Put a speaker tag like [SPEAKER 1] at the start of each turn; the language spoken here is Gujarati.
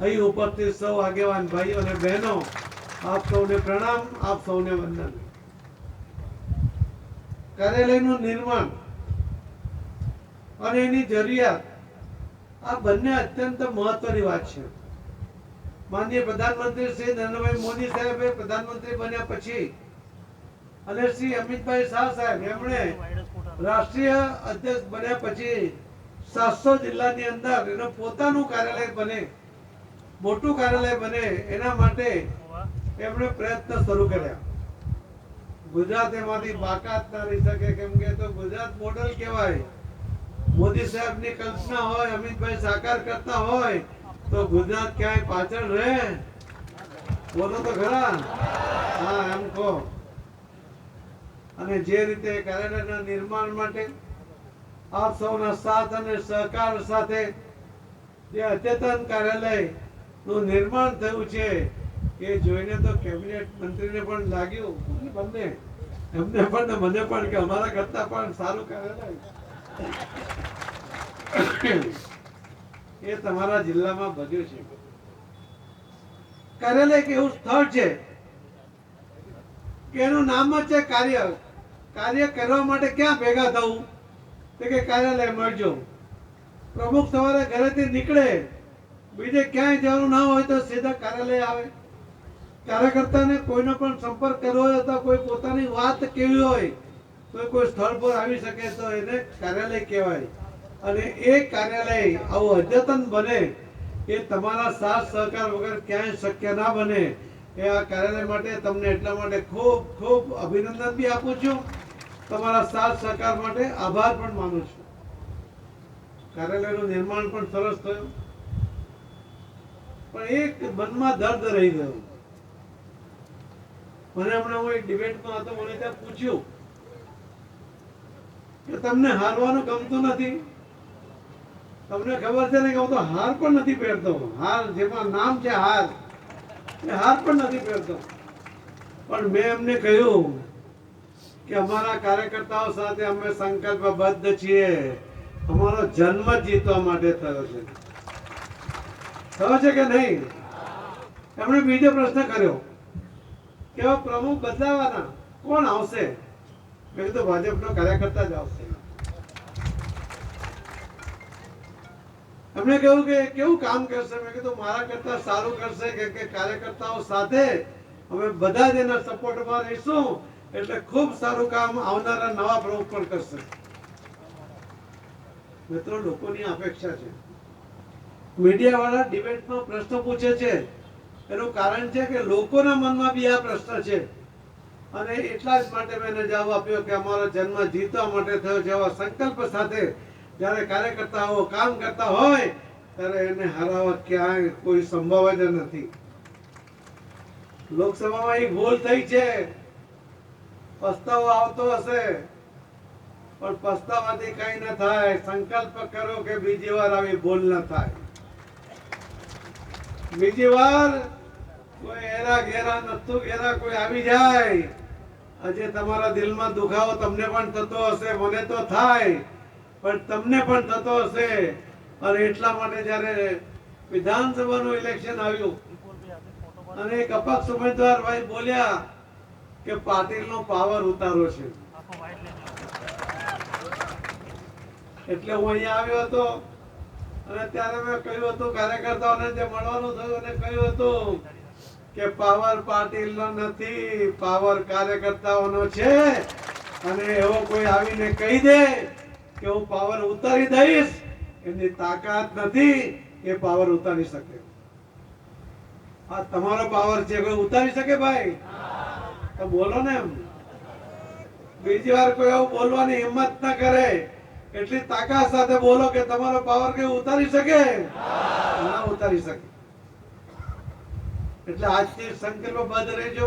[SPEAKER 1] અહીં ઉપસ્થિત સૌ આગેવાન ભાઈઓ અને બહેનો, આપ સૌને પ્રણામ, આપ સૌને વંદન. કાર્યાલયનું નિર્માણ અને એની જરૂરિયાત આ બંને અત્યંત મહત્વની વાત છે. માનનીય પ્રધાનમંત્રી શ્રી નરેન્દ્રભાઈ મોદી સાહેબે પ્રધાનમંત્રી બન્યા પછી અને શ્રી અમિતભાઈ શાહ સાહેબ એમણે રાષ્ટ્રીય અધ્યક્ષ બન્યા પછી 700 જિલ્લાની અંદર એનું પોતાનું કાર્યાલય બને, મોટું કાર્યાલય બને, એના માટે એમણે પ્રયત્ન શરૂ કર્યા. ગુજરાત એમાંથી બાકાત ના રહી શકે, કેમ કે તો ગુજરાત મોડલ કહેવાય. મોદી સાહેબની કલ્પના હોય, અમિતભાઈ સાકાર કરતા હોય તો ગુજરાત ક્યાંય પાછળ રહે? બોલો તો ખરા. હા, એમ કહો. અને જે રીતે કાર્યાલયના નિર્માણ માટે આપ સૌના સાથ અને સહકાર સાથે જે અદ્યતન કાર્યાલય નું નિર્માણ થયું છે એ જોઈને તો કેબિનેટ મંત્રીને પણ લાગ્યું, બંને એમને પણ મને પણ, કે અમારા કરતા પણ સારું કાર્યાલય એ તમારા જિલ્લામાં બન્યું છે. કાર્યાલય એક એવું સ્થળ છે કે એનું નામ જ છે કાર્ય. કાર્ય કરવા માટે ક્યાં ભેગા થવું? તો કે કાર્યાલય મળજો. પ્રમુખ સવારે ઘરેથી નીકળે, બીજે ક્યાંય જવાનું ના હોય તો સીધા કાર્યાલય આવે. કાર્યકર્તાને કોઈનો પણ સંપર્ક કરવો હોય તો કોઈ પોતાની વાત કેવી હોય તો કોઈ સ્થળ પર આવી શકે તો એને કાર્યાલય કહેવાય. અને એ કાર્યાલય આવું અદ્યતન બને એ તમારા સાથ સહકાર વગર ક્યાંય શક્ય ના બને. એ આ કાર્યાલય માટે તમને એટલા માટે ખૂબ ખૂબ અભિનંદન બી આપું છું, તમારા સાથ સહકાર માટે આભાર પણ માનું છું. કાર્યાલયનું નિર્માણ પણ સરસ થયું, પણ એક મનમાં દર્દ રહી ગયું. મને હમણાં હું એક ડિબેટમાં હતો, મને ત્યાં પૂછ્યું કે તમને હારવાનું ગમતું નથી? તમને ખબર છે ને કે હું તો હાર પણ નથી પહેરતો. હાર જેમાં નામ છે હાર, એ હાર પણ નથી પહેરતો. પણ મેં એમને કહ્યું કે અમારા કાર્યકર્તાઓ સાથે અમે સંકલ્પબદ્ધ છીએ. અમારો જન્મ જીતવા માટે થયો છે. થયો છે કે નહીં? એમણે બીજો પ્રશ્ન કર્યો કે પ્રમુખ બદલાવાના, કોણ આવશે? મેં કીધું ભાજપનો કાર્યકર્તા જ આવશે. એમણે કહ્યું કે કેવું કામ કરશે? મેં કીધું મારા કરતા સારું કરશે, કે કાર્યકર્તાઓ સાથે અમે બધા જ એના સપોર્ટમાં રહીશું, એટલે ખૂબ સારું કામ આવનારા નવા પ્રમુખ પણ કરશે. મિત્રો, લોકોની અપેક્ષા છે. મીડિયા વાળા ડિબેટમાં પ્રશ્ન પૂછે છે, એનું કારણ છે કે લોકોના મનમાં બી આ પ્રશ્ન છે. અને એટલા જ માટે મેં જવાબ આપ્યો કે અમારો જન્મ જીતવા માટે થયો છે. એવા સંકલ્પ સાથે જ્યારે કાર્યકર્તાઓ કામ કરતા હોય ત્યારે એને હરાવવા ક્યાંય કોઈ સંભવ જ નથી. લોકસભામાં એક ભૂલ થઈ છે, પસ્તાવો આવતો હશે, પણ પસ્તાવાથી કઈ ન થાય. સંકલ્પ કરો કે બીજી વાર આવી ભૂલ ન થાય. બીજી વાર કોઈ હેરા ઘેરા નતું ઘેરા કોઈ આવી જાય, આજે તમારા દિલમાં દુખાવો તમને પણ થતો હશે, મને તો થાય, પણ તમને પણ થતો હશે. અને એટલા માટે જ્યારે વિધાનસભાનું ઇલેક્શન આવ્યું અને એક અપક્ષ ઉમેદવાર ભાઈ બોલ્યા કે પાટીલનો પાવર ઉતારો છે, એટલે હું અહીંયા આવ્યો હતો. અને ત્યારે મેં કહ્યું હતું કાર્યકર્તાઓને જે મળવાનું થયું અને કહ્યું હતું કે પાવર પાટીલનો નથી, પાવર કાર્યકર્તાઓનો છે. અને એવો કોઈ આવીને કહી દે કે હું પાવર ઉતારી દઈશ, એની તાકાત નથી એ પાવર ઉતારી શકે. આ તમારો પાવર છે, કોઈ ઉતારી શકે ભાઈ? તો બોલો ને. એમ બીજી વાર કોઈ એવું બોલવાની હિંમત ના કરે, એટલી તાકાત સાથે બોલો કે તમારો પાવર કોઈ ઉતારી શકે? ના ઉતારી શકે. એટલે આજથી સંકલ્પબદ્ધ રહેજો.